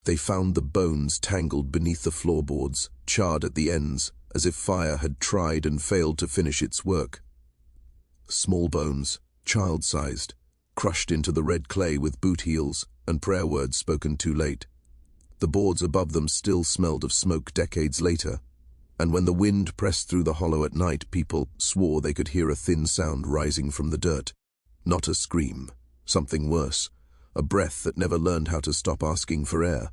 They found the bones tangled beneath the floorboards, charred at the ends, as if fire had tried and failed to finish its work. Small bones, child-sized, crushed into the red clay with boot heels and prayer words spoken too late. The boards above them still smelled of smoke decades later, and when the wind pressed through the hollow at night, people swore they could hear a thin sound rising from the dirt. Not a scream, something worse, a breath that never learned how to stop asking for air.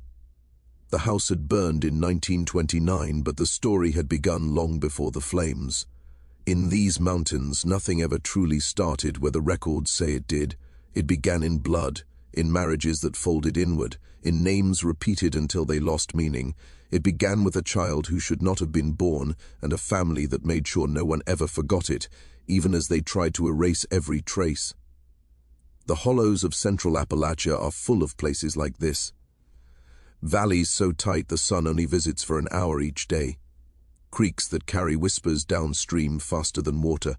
The house had burned in 1929, but the story had begun long before the flames. In these mountains, nothing ever truly started where the records say it did. It began in blood, in marriages that folded inward, in names repeated until they lost meaning. It began with a child who should not have been born, and a family that made sure no one ever forgot it, even as they tried to erase every trace. The hollows of central Appalachia are full of places like this. Valleys so tight the sun only visits for an hour each day. Creeks that carry whispers downstream faster than water.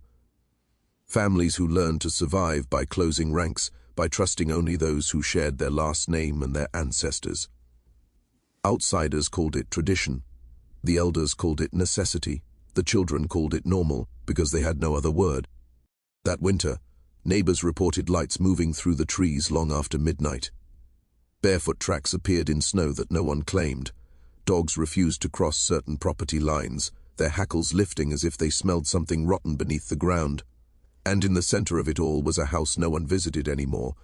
Families who learn to survive by closing ranks, by trusting only those who shared their last name and their ancestors. Outsiders called it tradition. The elders called it necessity. The children called it normal because they had no other word. That winter, neighbors reported lights moving through the trees long after midnight. Barefoot tracks appeared in snow that no one claimed. Dogs refused to cross certain property lines, their hackles lifting as if they smelled something rotten beneath the ground. And in the center of it all was a house no one visited anymore,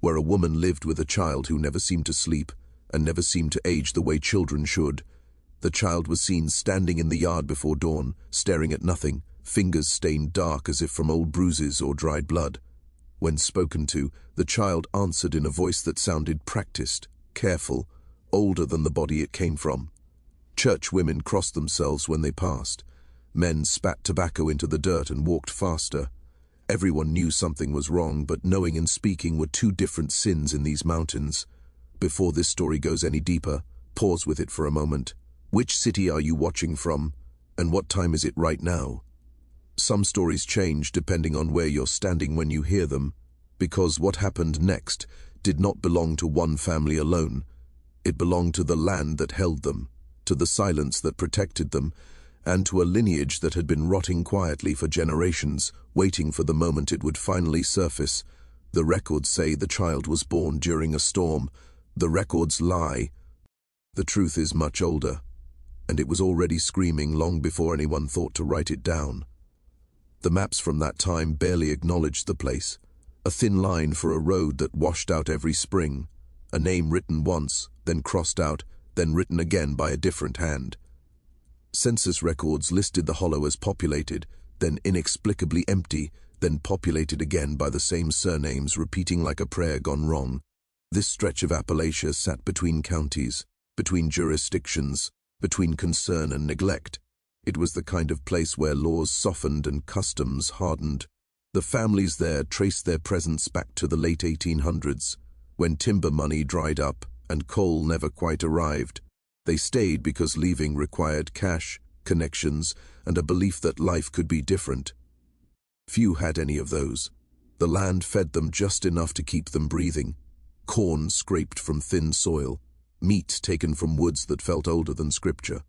where a woman lived with a child who never seemed to sleep and never seemed to age the way children should. The child was seen standing in the yard before dawn, staring at nothing, fingers stained dark as if from old bruises or dried blood. When spoken to, the child answered in a voice that sounded practiced, careful, older than the body it came from. Church women crossed themselves when they passed. Men spat tobacco into the dirt and walked faster. Everyone knew something was wrong, but knowing and speaking were two different sins in these mountains. Before this story goes any deeper, pause with it for a moment. Which city are you watching from, and what time is it right now? Some stories change depending on where you're standing when you hear them, because what happened next did not belong to one family alone. It belonged to the land that held them, to the silence that protected them, and to a lineage that had been rotting quietly for generations, waiting for the moment it would finally surface. The records say the child was born during a storm. The records lie. The truth is much older, and it was already screaming long before anyone thought to write it down. The maps from that time barely acknowledged the place, a thin line for a road that washed out every spring, a name written once, then crossed out, then written again by a different hand. Census records listed the hollow as populated, then inexplicably empty, then populated again by the same surnames repeating like a prayer gone wrong. This stretch of Appalachia sat between counties, between jurisdictions, between concern and neglect. It was the kind of place where laws softened and customs hardened. The families there traced their presence back to the late 1800s, when timber money dried up and coal never quite arrived. They stayed because leaving required cash, connections, and a belief that life could be different. Few had any of those. The land fed them just enough to keep them breathing. Corn scraped from thin soil, meat taken from woods that felt older than scripture.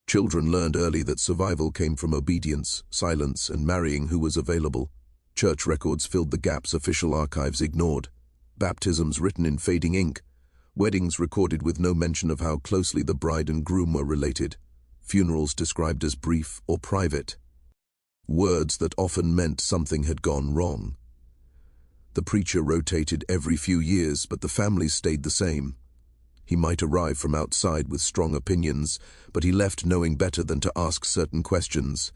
Children learned early that survival came from obedience, silence, and marrying who was available. Church records filled the gaps official archives ignored. Baptisms written in fading ink. Weddings recorded with no mention of how closely the bride and groom were related. Funerals described as brief or private. Words that often meant something had gone wrong. The preacher rotated every few years, but the families stayed the same. He might arrive from outside with strong opinions, but he left knowing better than to ask certain questions.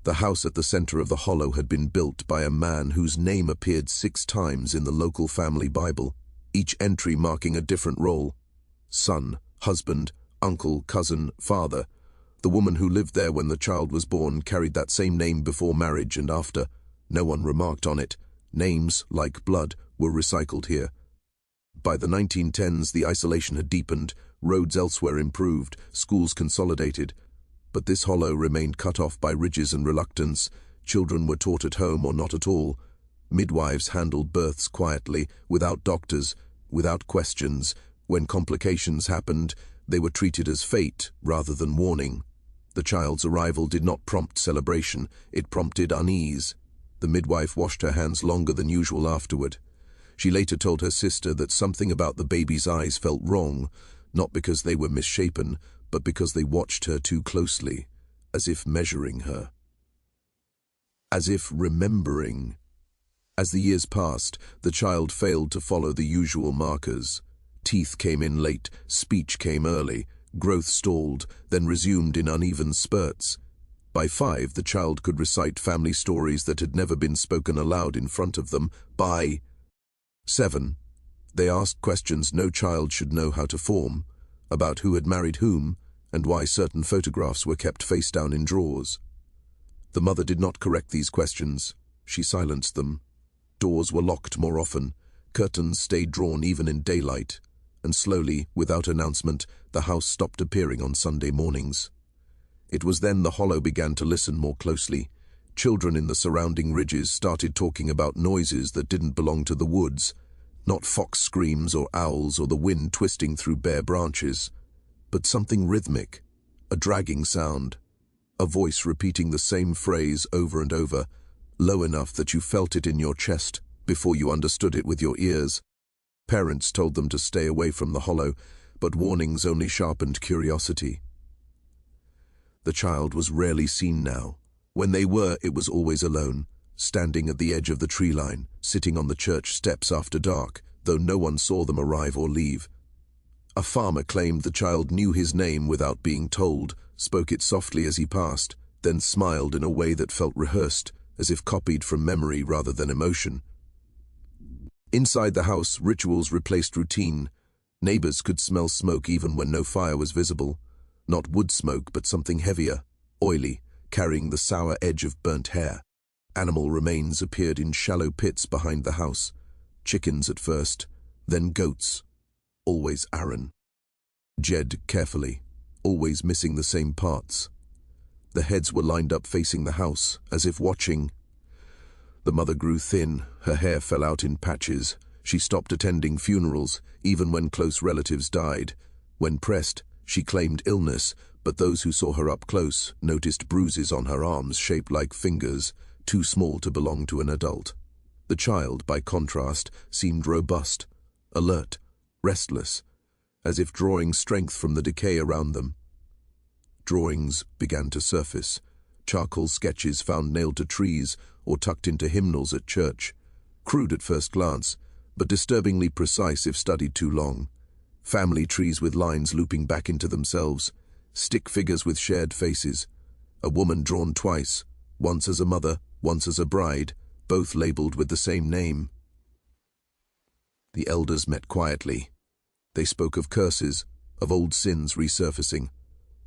The house at the center of the hollow had been built by a man whose name appeared 6 times in the local family Bible, each entry marking a different role. Son, husband, uncle, cousin, father. The woman who lived there when the child was born carried that same name before marriage and after. No one remarked on it. Names, like blood, were recycled here. By the 1910s, the isolation had deepened, roads elsewhere improved, schools consolidated. But this hollow remained cut off by ridges and reluctance. Children were taught at home or not at all. Midwives handled births quietly, without doctors, without questions. When complications happened, they were treated as fate rather than warning. The child's arrival did not prompt celebration, it prompted unease. The midwife washed her hands longer than usual afterward. She later told her sister that something about the baby's eyes felt wrong, not because they were misshapen, but because they watched her too closely, as if measuring her. As if remembering. As the years passed, the child failed to follow the usual markers. Teeth came in late, speech came early, growth stalled, then resumed in uneven spurts. By 5, the child could recite family stories that had never been spoken aloud in front of them. By 7, they asked questions no child should know how to form, about who had married whom, and why certain photographs were kept face down in drawers. The mother did not correct these questions. She silenced them. Doors were locked more often. Curtains stayed drawn even in daylight. And slowly, without announcement, the house stopped appearing on Sunday mornings. It was then the Hollow began to listen more closely. Children in the surrounding ridges started talking about noises that didn't belong to the woods, not fox screams or owls or the wind twisting through bare branches, but something rhythmic, a dragging sound, a voice repeating the same phrase over and over, low enough that you felt it in your chest before you understood it with your ears. Parents told them to stay away from the Hollow, but warnings only sharpened curiosity. The child was rarely seen now. When they were, it was always alone, standing at the edge of the tree line, sitting on the church steps after dark, though no one saw them arrive or leave. A farmer claimed the child knew his name without being told, spoke it softly as he passed, then smiled in a way that felt rehearsed, as if copied from memory rather than emotion. Inside the house, rituals replaced routine. Neighbors could smell smoke even when no fire was visible. Not wood smoke, but something heavier, oily, carrying the sour edge of burnt hair. Animal remains appeared in shallow pits behind the house. Chickens at first, then goats. Always Aaron. Jed carefully, always missing the same parts. The heads were lined up facing the house, as if watching. The mother grew thin, her hair fell out in patches. She stopped attending funerals, even when close relatives died. When pressed, she claimed illness, but those who saw her up close noticed bruises on her arms shaped like fingers, too small to belong to an adult. The child, by contrast, seemed robust, alert, restless, as if drawing strength from the decay around them. Drawings began to surface, charcoal sketches found nailed to trees or tucked into hymnals at church, crude at first glance, but disturbingly precise if studied too long. Family trees with lines looping back into themselves, stick figures with shared faces, a woman drawn twice, once as a mother, once as a bride, both labeled with the same name. The elders met quietly. They spoke of curses, of old sins resurfacing,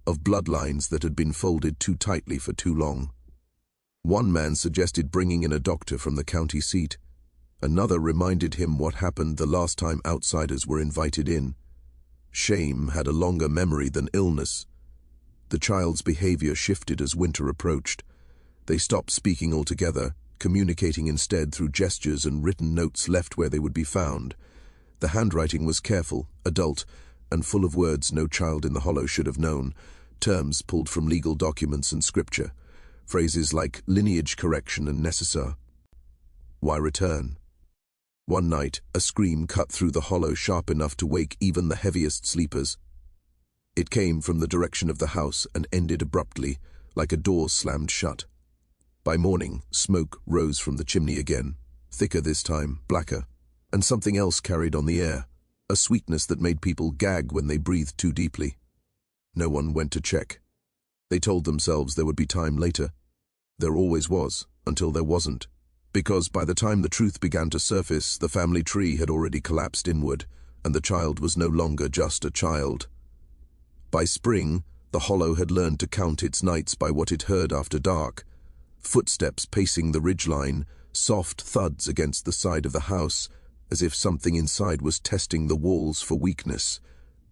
of bloodlines that had been folded too tightly for too long. One man suggested bringing in a doctor from the county seat. Another reminded him what happened the last time outsiders were invited in. Shame had a longer memory than illness. The child's behavior shifted as winter approached. They stopped speaking altogether, communicating instead through gestures and written notes left where they would be found. The handwriting was careful, adult, and full of words no child in the Hollow should have known, terms pulled from legal documents and scripture, phrases like lineage correction and necessar. Why return? One night, a scream cut through the Hollow sharp enough to wake even the heaviest sleepers. It came from the direction of the house and ended abruptly, like a door slammed shut. By morning, smoke rose from the chimney again, thicker this time, blacker, and something else carried on the air, a sweetness that made people gag when they breathed too deeply. No one went to check. They told themselves there would be time later. There always was, until there wasn't. Because by the time the truth began to surface, the family tree had already collapsed inward, and the child was no longer just a child. By spring, the Hollow had learned to count its nights by what it heard after dark. Footsteps pacing the ridgeline, soft thuds against the side of the house, as if something inside was testing the walls for weakness.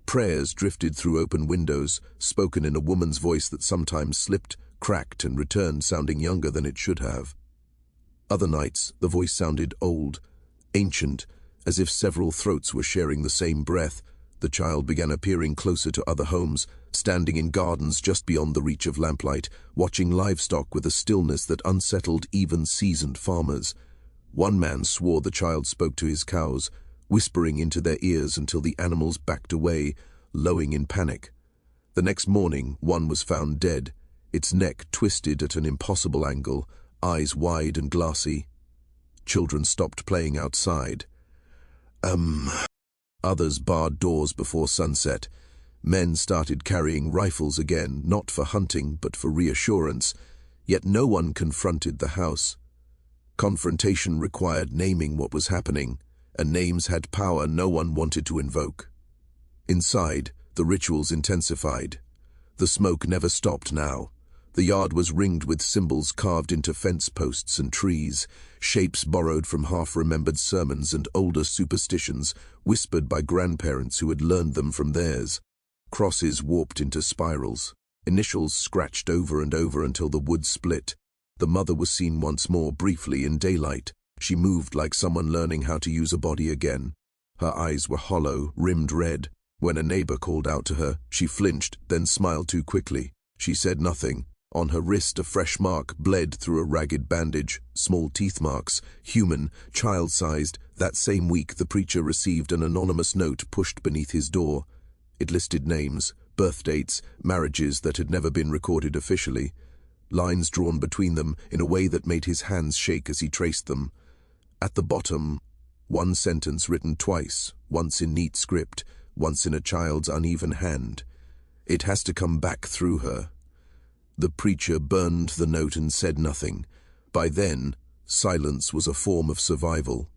Prayers drifted through open windows, spoken in a woman's voice that sometimes slipped, cracked, and returned sounding younger than it should have. Other nights, the voice sounded old, ancient, as if several throats were sharing the same breath, The child began appearing closer to other homes, standing in gardens just beyond the reach of lamplight, watching livestock with a stillness that unsettled even seasoned farmers. One man swore the child spoke to his cows, whispering into their ears until the animals backed away, lowing in panic. The next morning, one was found dead, its neck twisted at an impossible angle, eyes wide and glassy. Children stopped playing outside. Others barred doors before sunset. Men started carrying rifles again, not for hunting but for reassurance, yet no one confronted the house. Confrontation required naming what was happening, and names had power no one wanted to invoke. Inside, the rituals intensified. The smoke never stopped now. The yard was ringed with symbols carved into fence posts and trees, shapes borrowed from half-remembered sermons and older superstitions, whispered by grandparents who had learned them from theirs. Crosses warped into spirals, initials scratched over and over until the wood split. The mother was seen once more briefly in daylight. She moved like someone learning how to use a body again. Her eyes were hollow, rimmed red. When a neighbor called out to her, she flinched, then smiled too quickly. She said nothing. On her wrist, a fresh mark bled through a ragged bandage, small teeth marks, human, child-sized. That same week, the preacher received an anonymous note pushed beneath his door. It listed names, birth dates, marriages that had never been recorded officially. Lines drawn between them in a way that made his hands shake as he traced them. At the bottom, one sentence written twice, once in neat script, once in a child's uneven hand. It has to come back through her. The preacher burned the note and said nothing. By then, silence was a form of survival.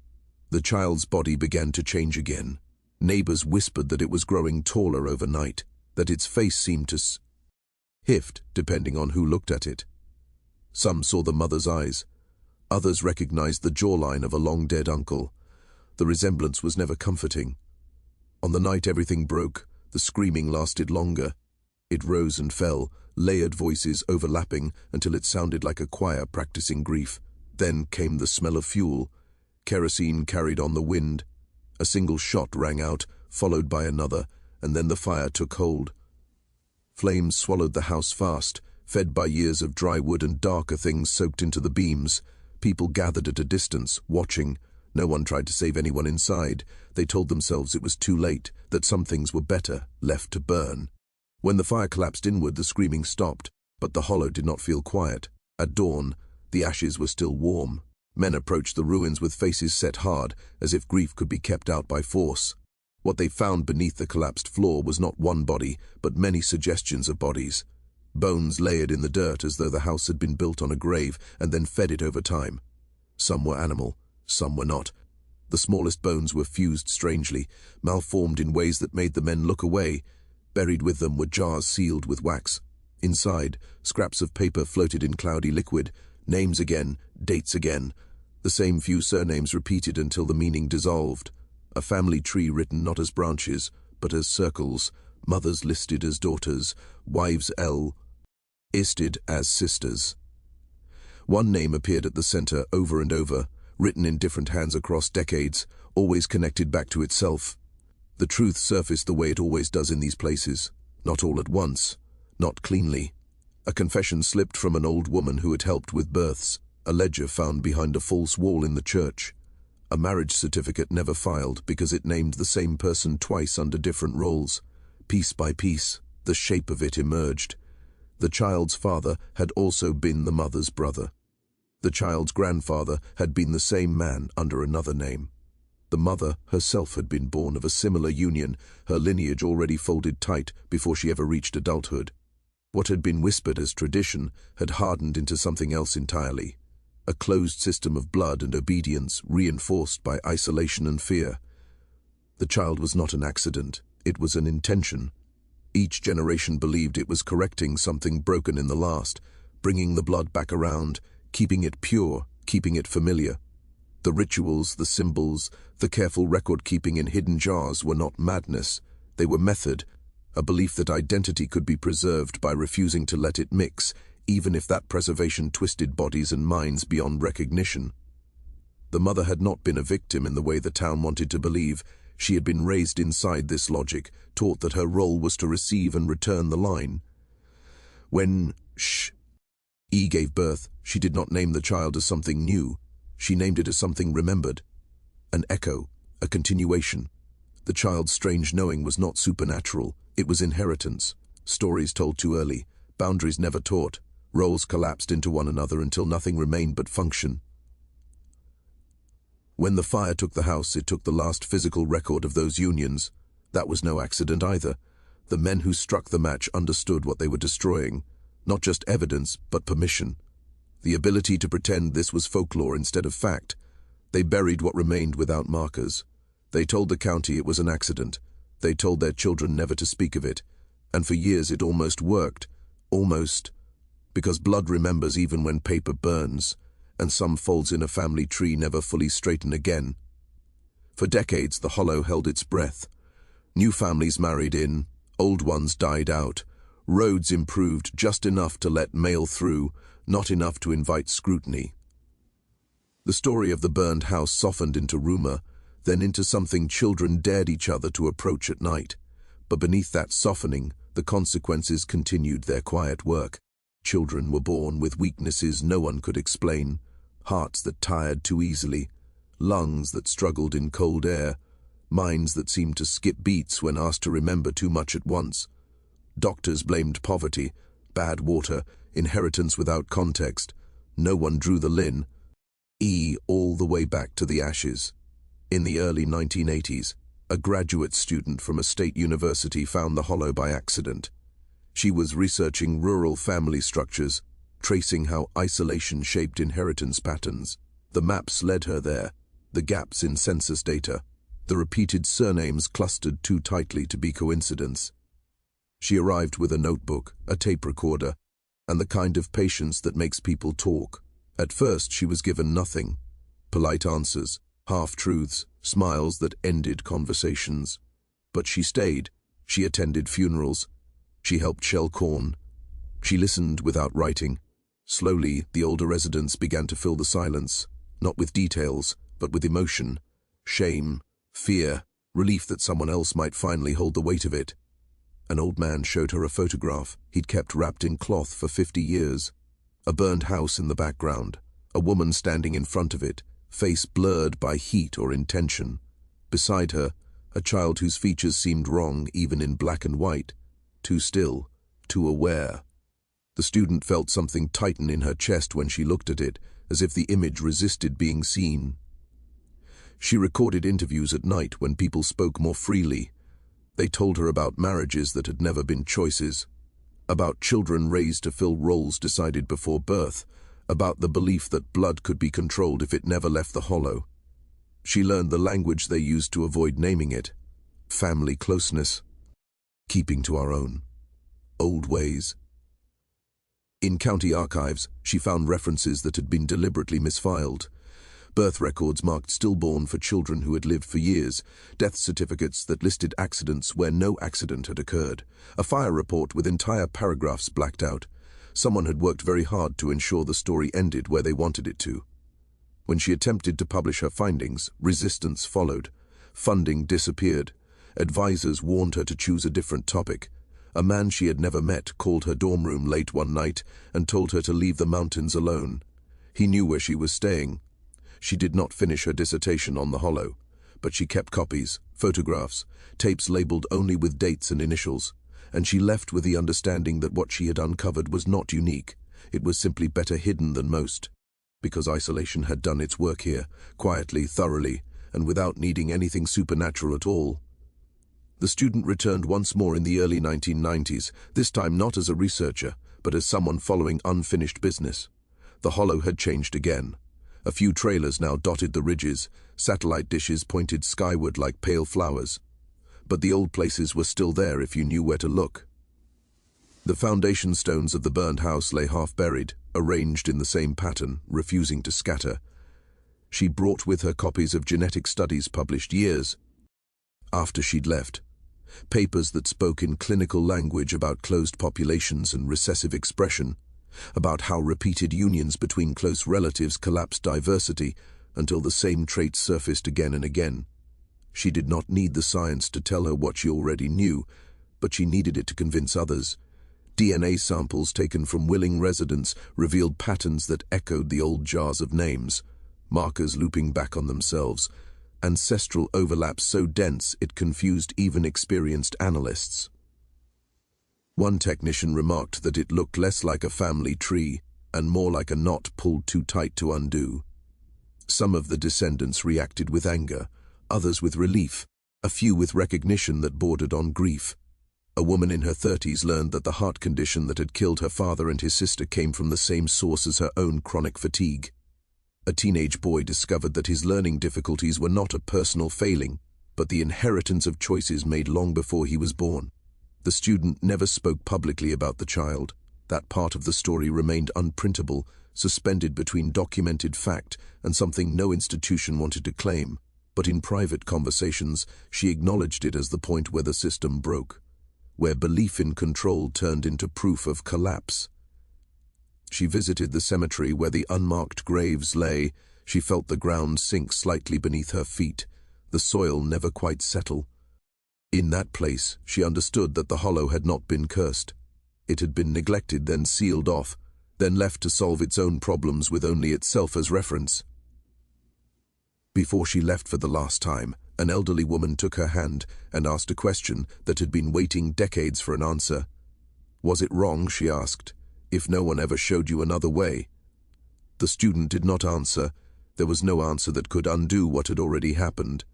The child's body began to change again. Neighbors whispered that it was growing taller overnight, that its face seemed to shift depending on who looked at it. Some saw the mother's eyes. Others recognized the jawline of a long-dead uncle. The resemblance was never comforting. On the night everything broke, the screaming lasted longer. It rose and fell, layered voices overlapping until it sounded like a choir practicing grief. Then came the smell of fuel. Kerosene carried on the wind. A single shot rang out, followed by another, and then the fire took hold. Flames swallowed the house fast, fed by years of dry wood and darker things soaked into the beams. People gathered at a distance, watching. No one tried to save anyone inside. They told themselves it was too late, that some things were better, left to burn. When the fire collapsed inward, the screaming stopped, but the hollow did not feel quiet. At dawn, the ashes were still warm. Men approached the ruins with faces set hard, as if grief could be kept out by force. What they found beneath the collapsed floor was not one body, but many suggestions of bodies. Bones layered in the dirt as though the house had been built on a grave and then fed it over time. Some were animal, some were not. The smallest bones were fused strangely, malformed in ways that made the men look away. Buried with them were jars sealed with wax. Inside, scraps of paper floated in cloudy liquid. Names again, dates again. The same few surnames repeated until the meaning dissolved. A family tree written not as branches, but as circles. Mothers listed as daughters, wives listed as sisters. One name appeared at the center over and over, written in different hands across decades, always connected back to itself. The truth surfaced the way it always does in these places, not all at once, not cleanly. A confession slipped from an old woman who had helped with births, a ledger found behind a false wall in the church. A marriage certificate never filed because it named the same person twice under different roles. Piece by piece, the shape of it emerged. The child's father had also been the mother's brother. The child's grandfather had been the same man under another name. The mother herself had been born of a similar union, her lineage already folded tight before she ever reached adulthood. What had been whispered as tradition had hardened into something else entirely. A closed system of blood and obedience reinforced by isolation and fear. The child was not an accident, it was an intention. Each generation believed it was correcting something broken in the last, bringing the blood back around, keeping it pure, keeping it familiar. The rituals, the symbols, the careful record-keeping in hidden jars were not madness. They were method, a belief that identity could be preserved by refusing to let it mix, even if that preservation twisted bodies and minds beyond recognition. The mother had not been a victim in the way the town wanted to believe. She had been raised inside this logic, taught that her role was to receive and return the line. When E gave birth, she did not name the child as something new. She named it as something remembered. An echo, a continuation. The child's strange knowing was not supernatural, it was inheritance. Stories told too early, boundaries never taught, roles collapsed into one another until nothing remained but function. When the fire took the house, it took the last physical record of those unions. That was no accident either. The men who struck the match understood what they were destroying. Not just evidence, but permission. The ability to pretend this was folklore instead of fact. They buried what remained without markers. They told the county it was an accident. They told their children never to speak of it. And for years it almost worked. Almost. Because blood remembers even when paper burns, and some folds in a family tree never fully straighten again. For decades the hollow held its breath. New families married in, old ones died out. Roads improved just enough to let mail through, not enough to invite scrutiny. The story of the burned house softened into rumor, then into something children dared each other to approach at night. But beneath that softening, the consequences continued their quiet work. Children were born with weaknesses no one could explain, hearts that tired too easily, lungs that struggled in cold air, minds that seemed to skip beats when asked to remember too much at once. Doctors blamed poverty, bad water, inheritance without context. No one drew the line. All the way back to the ashes. In the early 1980s, a graduate student from a state university found the hollow by accident. She was researching rural family structures, tracing how isolation shaped inheritance patterns. The maps led her there, the gaps in census data, the repeated surnames clustered too tightly to be coincidence. She arrived with a notebook, a tape recorder, and the kind of patience that makes people talk. At first she was given nothing. Polite answers, half-truths, smiles that ended conversations. But she stayed. She attended funerals. She helped shell corn. She listened without writing. Slowly, the older residents began to fill the silence, not with details, but with emotion. Shame, fear, relief that someone else might finally hold the weight of it. An old man showed her a photograph he'd kept wrapped in cloth for 50 years. A burned house in the background, a woman standing in front of it, face blurred by heat or intention. Beside her, a child whose features seemed wrong even in black and white, too still, too aware. The student felt something tighten in her chest when she looked at it, as if the image resisted being seen. She recorded interviews at night when people spoke more freely. They told her about marriages that had never been choices, about children raised to fill roles decided before birth, about the belief that blood could be controlled if it never left the hollow. She learned the language they used to avoid naming it: family closeness, keeping to our own, old ways. In county archives, she found references that had been deliberately misfiled. Birth records marked stillborn for children who had lived for years, death certificates that listed accidents where no accident had occurred, a fire report with entire paragraphs blacked out. Someone had worked very hard to ensure the story ended where they wanted it to. When she attempted to publish her findings, resistance followed. Funding disappeared. Advisors warned her to choose a different topic. A man she had never met called her dorm room late one night and told her to leave the mountains alone. He knew where she was staying. She did not finish her dissertation on the hollow, but she kept copies, photographs, tapes labeled only with dates and initials, and she left with the understanding that what she had uncovered was not unique. It was simply better hidden than most, because isolation had done its work here, quietly, thoroughly, and without needing anything supernatural at all. The student returned once more in the early 1990s, this time not as a researcher, but as someone following unfinished business. The hollow had changed again. A few trailers now dotted the ridges, satellite dishes pointed skyward like pale flowers. But the old places were still there if you knew where to look. The foundation stones of the burned house lay half-buried, arranged in the same pattern, refusing to scatter. She brought with her copies of genetic studies published years after she'd left, papers that spoke in clinical language about closed populations and recessive expression, about how repeated unions between close relatives collapsed diversity until the same traits surfaced again and again. She did not need the science to tell her what she already knew, but she needed it to convince others. DNA samples taken from willing residents revealed patterns that echoed the old jars of names, markers looping back on themselves, ancestral overlaps so dense it confused even experienced analysts. One technician remarked that it looked less like a family tree and more like a knot pulled too tight to undo. Some of the descendants reacted with anger, others with relief, a few with recognition that bordered on grief. A woman in her 30s learned that the heart condition that had killed her father and his sister came from the same source as her own chronic fatigue. A teenage boy discovered that his learning difficulties were not a personal failing, but the inheritance of choices made long before he was born. The student never spoke publicly about the child. That part of the story remained unprintable, suspended between documented fact and something no institution wanted to claim. But in private conversations, she acknowledged it as the point where the system broke, where belief in control turned into proof of collapse. She visited the cemetery where the unmarked graves lay. She felt the ground sink slightly beneath her feet, the soil never quite settle. In that place, she understood that the hollow had not been cursed. It had been neglected, then sealed off, then left to solve its own problems with only itself as reference. Before she left for the last time, an elderly woman took her hand and asked a question that had been waiting decades for an answer. Was it wrong, she asked, if no one ever showed you another way? The student did not answer. There was no answer that could undo what had already happened.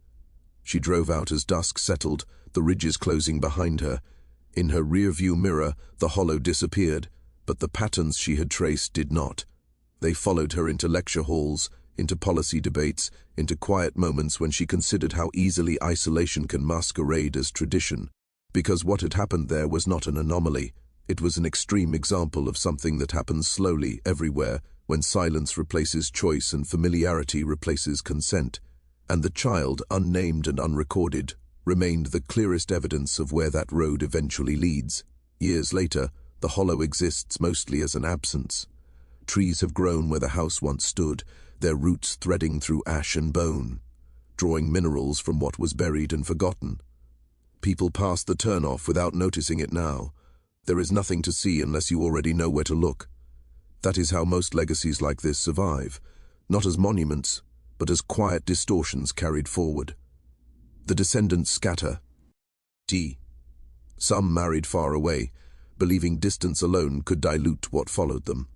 She drove out as dusk settled, the ridges closing behind her. In her rear-view mirror, the hollow disappeared, but the patterns she had traced did not. They followed her into lecture halls, into policy debates, into quiet moments when she considered how easily isolation can masquerade as tradition. Because what had happened there was not an anomaly. It was an extreme example of something that happens slowly everywhere when silence replaces choice and familiarity replaces consent. And the child, unnamed and unrecorded, remained the clearest evidence of where that road eventually leads. Years later, the hollow exists mostly as an absence. Trees have grown where the house once stood, their roots threading through ash and bone, drawing minerals from what was buried and forgotten. People pass the turnoff without noticing it now. There is nothing to see unless you already know where to look. That is how most legacies like this survive, not as monuments, but as quiet distortions carried forward. The descendants scatter. Some married far away, believing distance alone could dilute what followed them.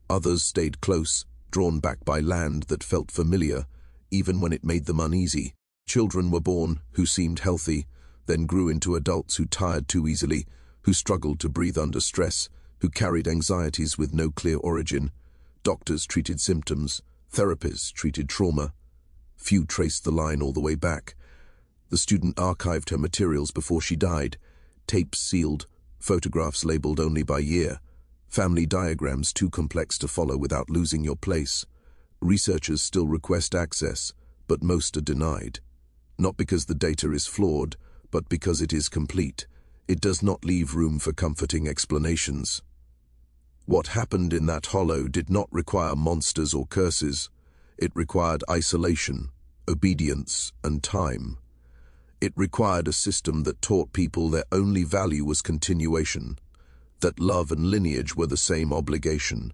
Others stayed close, drawn back by land that felt familiar, even when it made them uneasy. Children were born who seemed healthy, then grew into adults who tired too easily, who struggled to breathe under stress, who carried anxieties with no clear origin. Doctors treated symptoms, therapists treated trauma. Few traced the line all the way back. The student archived her materials before she died, tapes sealed, photographs labeled only by year, family diagrams too complex to follow without losing your place. Researchers still request access, but most are denied. Not because the data is flawed, but because it is complete. It does not leave room for comforting explanations. What happened in that hollow did not require monsters or curses. It required isolation, obedience, and time. It required a system that taught people their only value was continuation, that love and lineage were the same obligation.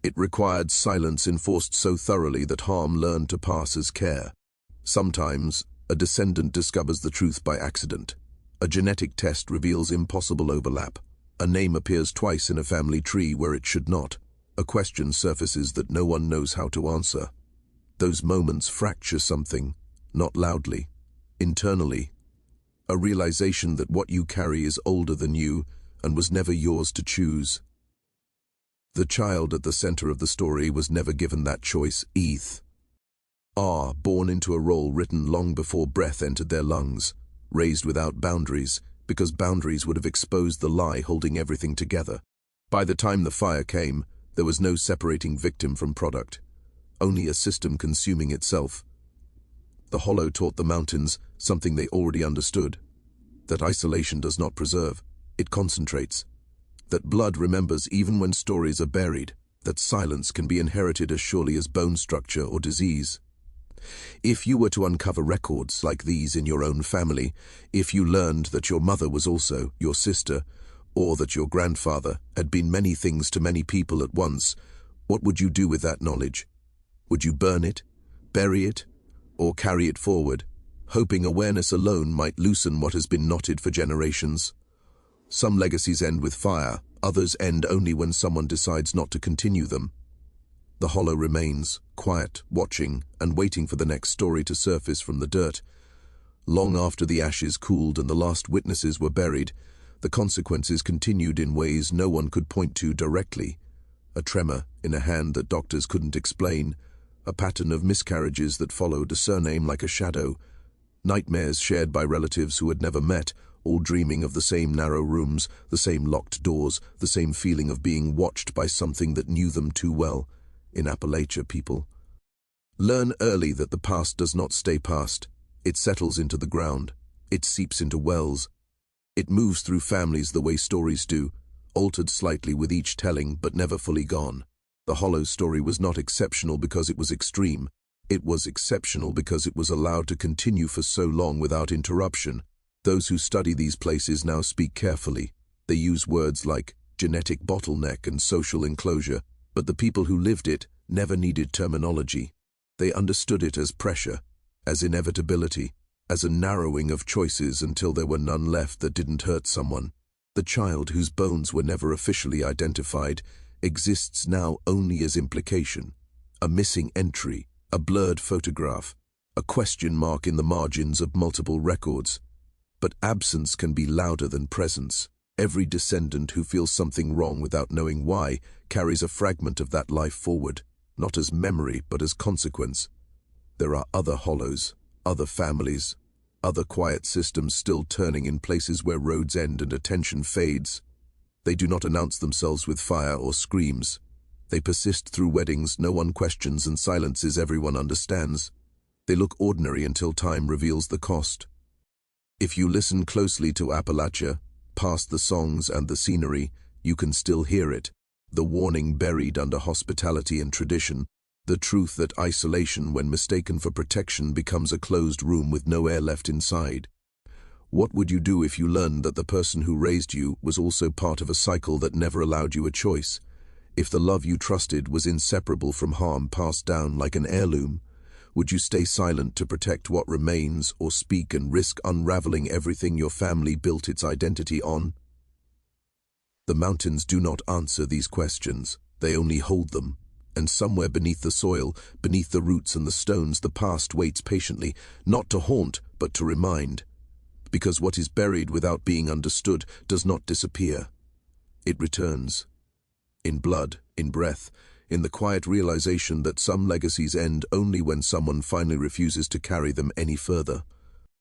It required silence enforced so thoroughly that harm learned to pass as care. Sometimes, a descendant discovers the truth by accident. A genetic test reveals impossible overlap. A name appears twice in a family tree where it should not. A question surfaces that no one knows how to answer. Those moments fracture something, not loudly, internally. A realization that what you carry is older than you and was never yours to choose. The child at the center of the story was never given that choice. Born into a role written long before breath entered their lungs, raised without boundaries, because boundaries would have exposed the lie holding everything together. By the time the fire came, there was no separating victim from product, only a system consuming itself. The hollow taught the mountains something they already understood, that isolation does not preserve, it concentrates, that blood remembers even when stories are buried, that silence can be inherited as surely as bone structure or disease. If you were to uncover records like these in your own family, if you learned that your mother was also your sister, or that your grandfather had been many things to many people at once, what would you do with that knowledge? Would you burn it, bury it, or carry it forward, hoping awareness alone might loosen what has been knotted for generations? Some legacies end with fire, others end only when someone decides not to continue them. The hollow remains, quiet, watching, and waiting for the next story to surface from the dirt. Long after the ashes cooled and the last witnesses were buried, the consequences continued in ways no one could point to directly. A tremor in a hand that doctors couldn't explain, a pattern of miscarriages that followed a surname like a shadow, nightmares shared by relatives who had never met, all dreaming of the same narrow rooms, the same locked doors, the same feeling of being watched by something that knew them too well. In Appalachia, people learn early that the past does not stay past. It settles into the ground. It seeps into wells. It moves through families the way stories do, altered slightly with each telling but never fully gone. The hollow story was not exceptional because it was extreme. It was exceptional because it was allowed to continue for so long without interruption. Those who study these places now speak carefully. They use words like genetic bottleneck and social enclosure, but the people who lived it never needed terminology. They understood it as pressure, as inevitability, as a narrowing of choices until there were none left that didn't hurt someone. The child whose bones were never officially identified exists now only as implication, a missing entry, a blurred photograph, a question mark in the margins of multiple records. But absence can be louder than presence. Every descendant who feels something wrong without knowing why carries a fragment of that life forward, not as memory but as consequence. There are other hollows, other families, other quiet systems still turning in places where roads end and attention fades. They do not announce themselves with fire or screams. They persist through weddings no one questions and silences everyone understands. They look ordinary until time reveals the cost. If you listen closely to Appalachia, past the songs and the scenery, you can still hear it. The warning buried under hospitality and tradition, the truth that isolation when mistaken for protection becomes a closed room with no air left inside. What would you do if you learned that the person who raised you was also part of a cycle that never allowed you a choice? If the love you trusted was inseparable from harm passed down like an heirloom, would you stay silent to protect what remains or speak and risk unraveling everything your family built its identity on? The mountains do not answer these questions, they only hold them. And somewhere beneath the soil, beneath the roots and the stones, the past waits patiently, not to haunt, but to remind. Because what is buried without being understood does not disappear. It returns. In blood, in breath, in the quiet realization that some legacies end only when someone finally refuses to carry them any further.